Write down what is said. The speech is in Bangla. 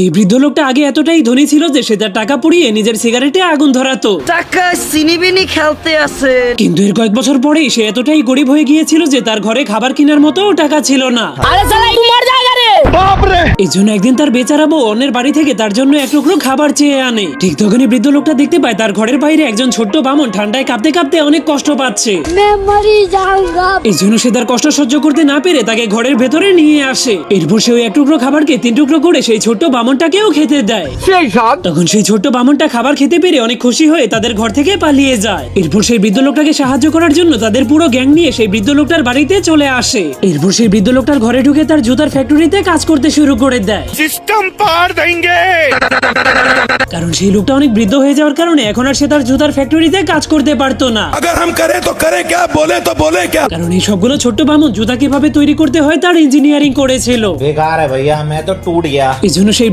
এই বৃদ্ধ লোকটা আগে এতটাই ধনী ছিল যে সে তার টাকা পুড়িয়ে নিজের সিগারেটে আগুন ধরাতো। টাকা সিনিবিনি খেলতে আছে। কিন্তু এর কয়েক বছর পরেই সে এতটাই গরিব হয়ে গিয়েছিল যে তার ঘরে খাবার কেনার মতো টাকা ছিল না। এই জন্য একদিন তার বেচারা বউ অন্যের বাড়ি থেকে তার জন্য এক টুকরো খাবার চেয়ে আনে। ঠিক তখনই বৃদ্ধ লোকটা দেখতে পায় তার ঘরের বাইরে একজন ছোট্ট বামন ঠান্ডায় কাঁপতে কাঁপতে অনেক কষ্ট পাচ্ছে। এই জন্য সে তার কষ্ট সহ্য করতে না পেরে তাকে ঘরের ভেতরে নিয়ে আসে। এরপর সে ওই এক টুকরো খাবারকে 3 টুকরো করে সেই ছোট্ট বামনটাকেও খেতে দেয়। তখন সেই ছোট্ট বামনটা খাবার খেতে পেরে অনেক খুশি হয়ে তাদের ঘর থেকে পালিয়ে যায়। এরপর সেই বৃদ্ধ লোকটাকে সাহায্য করার জন্য তাদের পুরো গ্যাং নিয়ে সেই বৃদ্ধ লোকটার বাড়িতে চলে আসে। এরপর সেই বৃদ্ধ লোকটার ঘরে ঢুকে তার জুতার ফ্যাক্টরিতে কাজ করতে শুরু করে দেয়। सिस्टम पार देंगे। কারণ সেই লোকটা অনেক বৃদ্ধ হয়ে যাওয়ার কারণে এখন আর সে তার জুতার ফ্যাক্টরিতে কাজ করতে পারতো না। अगर हम करें तो करें क्या, बोले तो बोले क्या। কারণ এই সবগুলো ছোট্ট বামন জুতা কিভাবে তৈরি করতে হয় তার ইঞ্জিনিয়ারিং করেছিল। बेकार है भैया, मैं तो टूट गया। এই জন্য সেই